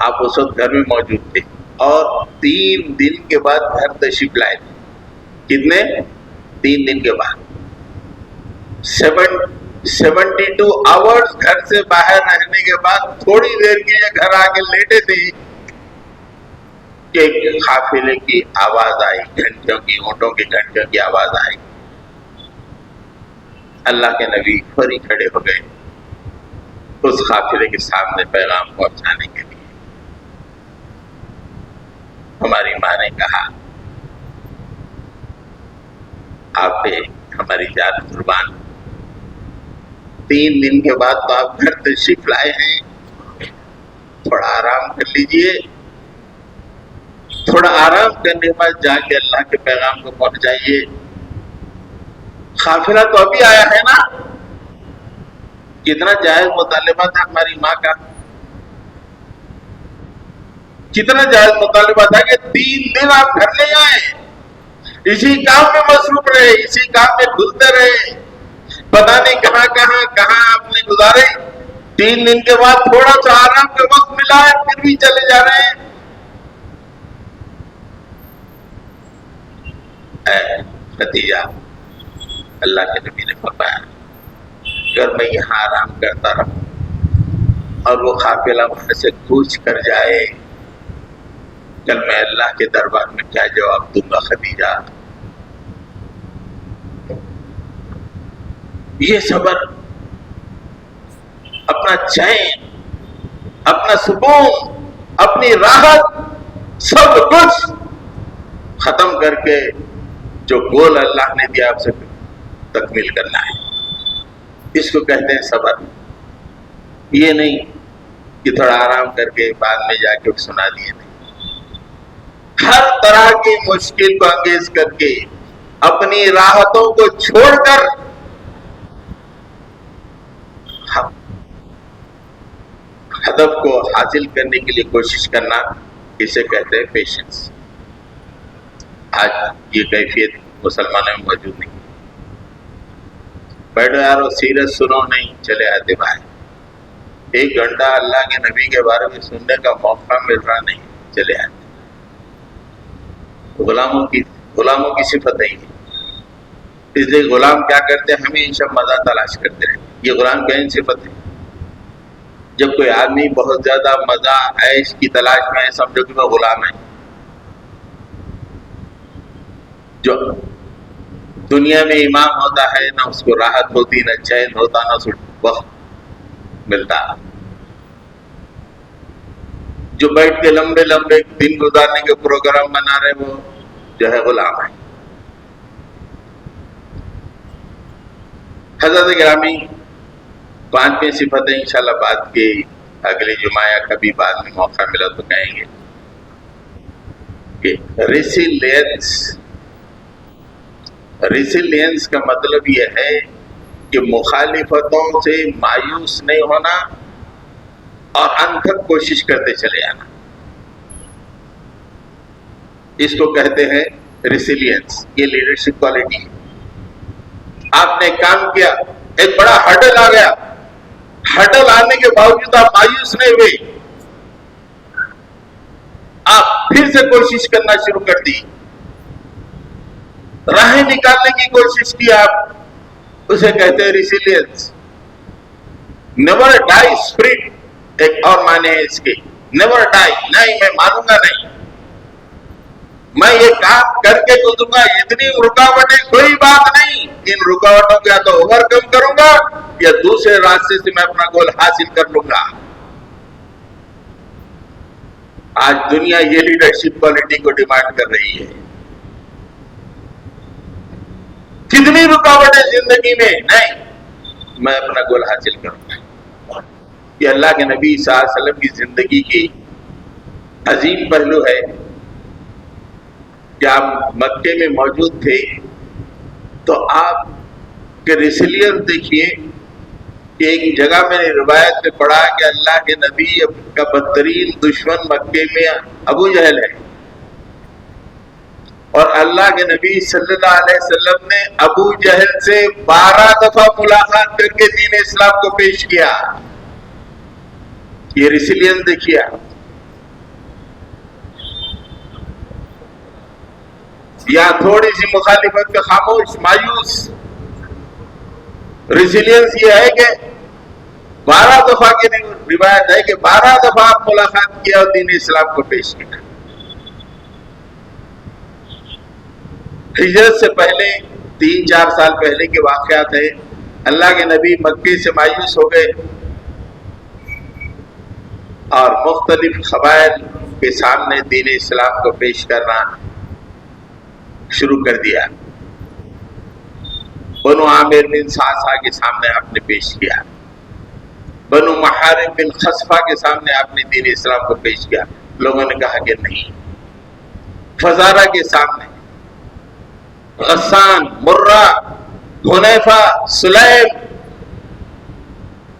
آپ اس وقت گھر میں موجود تھے اور 3 دن کے بعد گھر تشریف لائے تھے. کتنے؟ 3 دن کے بعد. 72 آورز گھر سے باہر رہنے کے بعد تھوڑی دیر کے لیے گھر آ کے لیٹے تھے کہ قافلے کی آواز آئی، گھنٹیوں کی، اونٹوں کی گھنٹیوں کی آواز آئی. اللہ کے نبی فوری کھڑے ہو گئے اس قافلے کے سامنے پیغام پہنچانے کے لیے. ہماری ماں نے کہا آپ پہ ہماری جان قربان، 3 دن کے بعد تو آپ گھر تشریف لائے ہیں، تھوڑا آرام کر لیجئے. تھوڑا آرام کرنے کے بعد جا کے اللہ کے پیغام کو پہنچائیے. قافلہ تو ابھی آیا ہے نا. کتنا جائز مطالبہ تھا ہماری ماں کا، کتنا جائز مطالبہ تھا کہ 3 دن آپ گھر نہیں آئے، اسی کام میں مصروف رہے، اسی کام میں گھلتے رہے، پتہ نہیں کہاں کہاں کہاں آپ نے گزارے. 3 دن کے بعد تھوڑا سا آرام کا وقت ملا ہے، پھر بھی چلے جا رہے ہیں. اے ختیجہ، اللہ کے نبی نے فرمایا اگر میں یہاں آرام کرتا رہوں اور وہ قافلہ وہاں سے کوچ کر جائے، کل میں اللہ کے دربار میں کیا جواب دوں گا خدیجہ؟ یہ صبر، اپنا چین، اپنا سکون، اپنی راحت، سب کچھ ختم کر کے جو گول اللہ نے دیا آپ سے تکمیل کرنا ہے، اس کو کہتے ہیں صبر. یہ نہیں کہ تھوڑا آرام کر کے بعد میں جا کے سنا دیے. نہیں، ہر طرح کی مشکل کو انگیز کر کے اپنی راحتوں کو چھوڑ کر ہدف کو حاصل کرنے کے لیے کوشش کرنا، اسے کہتے ہیں پیشنس. آج یہ کیفیت مسلمانوں میں موجود نہیں. بیٹھو یارو سیرت سنو، نہیں چلے آتے باہر. 1 گھنٹہ اللہ کے نبی کے بارے میں سننے کا موقع مل رہا نہیں، چلے آتے. غلاموں کی صفت ہے یہ. اس لیے غلام کیا کرتے ہیں؟ ہمیشہ مزہ تلاش کرتے ہیں. یہ غلام کی صفت ہے. جب کوئی آدمی بہت زیادہ مزہ عیش کی تلاش میں ہے، سمجھو کہ وہ غلام ہے. جو دنیا میں امام ہوتا ہے، نہ اس کو راحت ہوتی، نہ چین ہوتا، نہ وقت ملتا. جو بیٹھ کے لمبے لمبے دن گزارنے کے پروگرام بنا رہے، وہ جو ہے غلام ہے. حضرت گرامی، 5ویں صفتیں انشاءاللہ بعد کے اگلے جمعہ یا کبھی بعد میں موقع ملا تو کہیں گے کہ ریسیلینس کا مطلب یہ ہے کہ مخالفتوں سے مایوس نہیں ہونا اور انتھک کوشش کرتے چلے آنا. اس کو کہتے ہیں ریسیلینس. یہ لیڈرشپ کوالٹی ہے. آپ نے کام کیا، ایک بڑا ہرڈل آ گیا، ہرڈل آنے کے باوجود آپ مایوس نہیں ہوئے، آپ پھر سے کوشش کرنا شروع کر دی، راہیں نکالنے کی کوشش کی آپ، اسے کہتے ہیں ریسیلینس. نیور ڈائی اسپرٹ ایک اور معنی ہے اس کے. نیور ڈائی، نہیں میں مانوں گا نہیں، میں یہ کام کر کے گزروں گا، اتنی رکاوٹیں کوئی بات نہیں، ان رکاوٹوں کو یا تو اوور کم کروں گا یا دوسرے راستے سے میں اپنا گول حاصل کر لوں گا. آج دنیا یہ لیڈرشپ کوالٹی کو ڈیمانڈ کر رہی ہے. کتنی رکاوٹیں زندگی میں، نہیں میں اپنا گول حاصل کروں گا. یہ اللہ کے نبی صلی اللہ علیہ وسلم کی زندگی کی عظیم پہلو ہے. کہ آپ مکے میں موجود تھے تو آپ کے ریسیلینس دیکھیے کہ ایک جگہ میں نے روایت میں پڑھا کہ اللہ کے نبی کا بدترین دشمن مکے میں ابو جہل ہے، اور اللہ کے نبی صلی اللہ علیہ وسلم نے ابو جہل سے 12 دفعہ ملاقات کر کے دین اسلام کو پیش کیا. یہ ریسیلینس دیکھیے. یا تھوڑی سی مخالفت کا خاموش مایوس. ریزیلینس یہ ہے کہ 12 دفعہ کی روایت ہے کہ 12 دفعہ آپ ملاقات کیا اور دین اسلام کو پیش کیا. ہجرت سے پہلے 3-4 سال پہلے کے واقعات ہیں. اللہ کے نبی مکے سے مایوس ہو گئے اور مختلف قبائل کے سامنے دین اسلام کو پیش کرنا شروع کر دیا. بنو عامر بن صعصع کے سامنے آپ نے پیش کیا, بنو محارب بن خصفہ کے سامنے آپ نے دین اسلام کو پیش کیا. لوگوں نے کہا کہ نہیں. فزارہ کے سامنے, غسان, مرہ, حنیفہ, سلیم,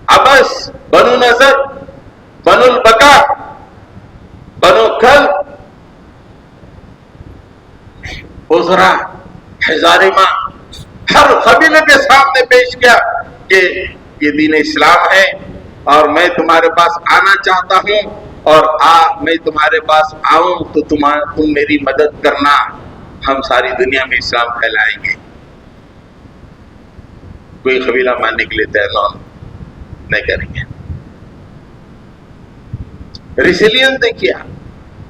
عبس, بنو نظر, بنو البقا, بنو کلب, عذرا, حزارمہ, ہر قبیلے کے سامنے پیش کیا کہ یہ دین اسلام ہے اور میں تمہارے پاس آنا چاہتا ہوں, اور میں تمہارے پاس آؤں تو تم میری مدد کرنا, ہم ساری دنیا میں اسلام پھیلائیں گے. کوئی قبیلہ ماننے کے لیے تیار نہیں کریں گے. ریسیلینس دیکھیے,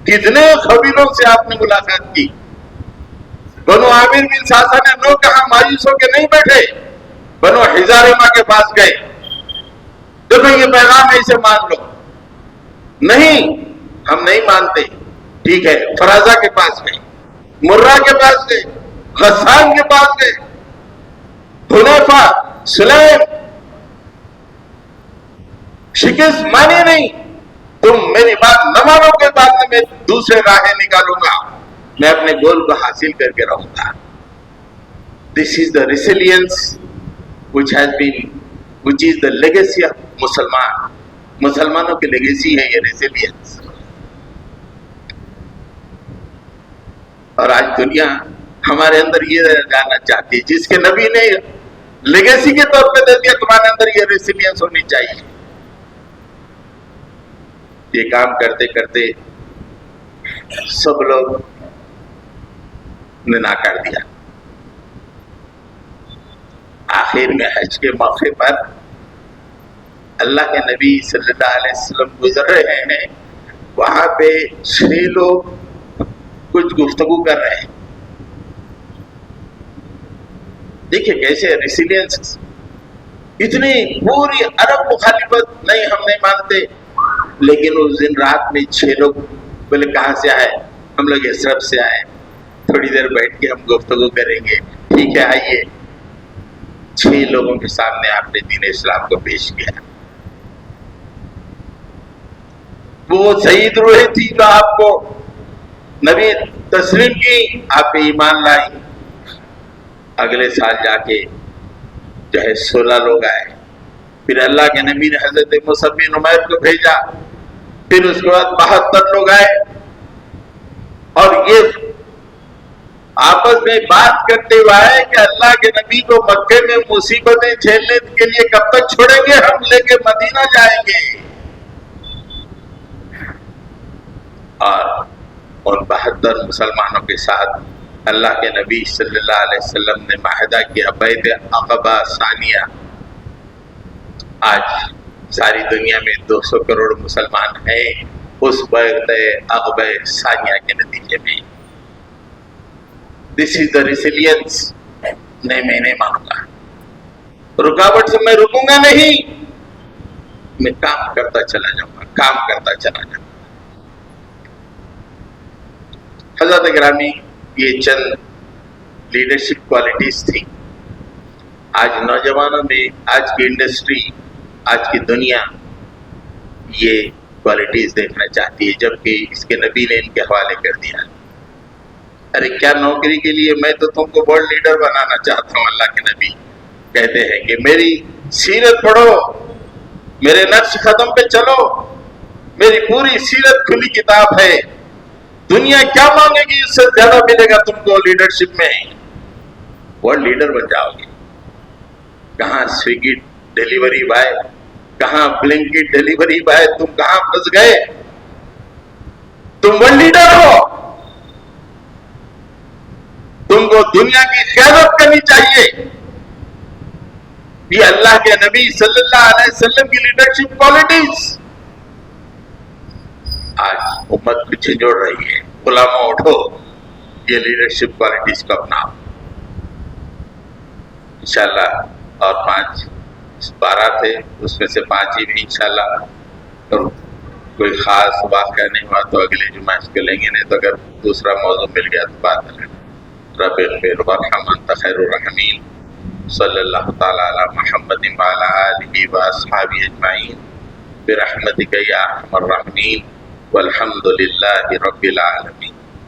کتنے قبیلوں سے آپ نے ملاقات کی. بنو عامر بن صعصع نے نو کہا, مایوس ہو کے نہیں بیٹھے, بنو حزارمہ کے پاس گئے, دیکھو یہ پیغام ہے اسے مان لو. نہیں, ہم نہیں مانتے. ٹھیک ہے, فرازہ کے پاس گئے, مرہ کے پاس گئے, غسان کے پاس گئے, حنیفہ, سلیم, شکست مانی نہیں. تم میری بات نہ مانو کے بعد میں دوسرے راہیں نکالوں گا, میں اپنے گول کو حاصل کر کے رہوں گا. This is the resilience which is the legacy of مسلمانوں کی لیگیسی ہے یہ ریسیلینس. اور آج دنیا ہمارے اندر یہ جاننا چاہتی ہے, جس کے نبی نے لیگیسی کے طور پہ دے دیا, تمہارے اندر یہ ریسیلینس ہونی چاہیے. یہ کام کرتے کرتے سب لوگ نے ناکار دیا. آخر میں حج کے موقع پر اللہ کے نبی صلی اللہ علیہ وسلم گزر رہے ہیں, وہاں پہ 6 لوگ کچھ گفتگو کر رہے ہیں. دیکھیے کیسے ریسیلینس. اتنی پوری عرب مخالفت نہیں, ہم نہیں مانتے, لیکن اس دن رات میں 6 لوگ بولے کہاں سے آئے, ہم لوگ یثرب سے آئے, تھوڑی دیر بیٹھ کے ہم گفتگو کریں گے. ٹھیک ہے آئیے. 6 لوگوں کے سامنے آپ نے دین اسلام کو پیش کیا. وہ سعید روحی تھی جو آپ کو نبی تسلیم کی, آپ پہ ایمان لائی. اگلے سال جا کے جو ہے 16 لوگ آئے. پھر اللہ کے نبی نے حضرت مصعب بن عمیر کو بھیجا, پھر اس کے بعد 72 لوگ آئے. اور یہ آپس میں بات کرتے ہوئے آئے کہ اللہ کے نبی کو مکے میں مصیبتیں جھیلنے کے لیے کب تک چھوڑیں گے, ہم لے کے مدینہ جائیں گے. اور ان 72 مسلمانوں کے ساتھ اللہ کے نبی صلی اللہ علیہ وسلم نے معاہدہ کیا, بیعت عقبہ ثانیہ. آج ساری دنیا میں 200 کروڑ مسلمان ہیں اس بیعت عقبہ ثانیہ کے نتیجے میں. This is the resilience. نہیں, میں نہیں مانوں گا, رکاوٹ سے میں رکوں گا نہیں, میں کام کرتا چلا جاؤں گا, کام کرتا چلا جاؤں گا. حضرت گرامی, یہ چند لیڈرشپ کوالٹیز تھی. آج نوجوانوں میں, آج کی انڈسٹری, آج کی دنیا یہ کوالٹیز دیکھنا چاہتی ہے, جبکہ اس کے نبی نے ان کے حوالے کر دیا. ارے کیا نوکری کے لیے, میں تو تم کو ورلڈ لیڈر بنانا چاہتا ہوں. اللہ کے نبی کہتے ہیں کہ میری سیرت پڑھو, میرے نقش قدم پہ چلو, میری پوری سیرت کھلی کتاب ہے. دنیا کیا مانگے گی اس سے زیادہ ملے گا تم کو لیڈرشپ میں. ورلڈ لیڈر بن جاؤ گے. کہاں سویگی ڈیلیوری بائے, کہاں بلنکٹ ڈیلیوری بائے, تم کہاں پھنس گئے. تم ورلڈ لیڈر ہو. دنیا کی قیادت کرنی چاہیے. یہ اللہ کے نبی صلی اللہ علیہ وسلم کی لیڈرشپ کوالٹیز آج امت کو جھنجھوڑ رہی ہے. علماء اٹھو، یہ لیڈرشپ کوالٹیز کو اپناؤ. انشاءاللہ اور 12 تھے، اس میں سے 5 ہی بھی انشاءاللہ کوئی خاص واقعہ نہیں ہوا تو اگلے جمعہ اس کو لیں گے، نہیں تو اگر دوسرا موضوع مل گیا تو بات کریں. رب اغفر وارحم انت خیر الراحمین. صلی اللہ تعالی علی محمد وعلی آلہ واصحابہ اجمعین برحمتک یا ارحم الراحمین والحمد للہ رب العالمین.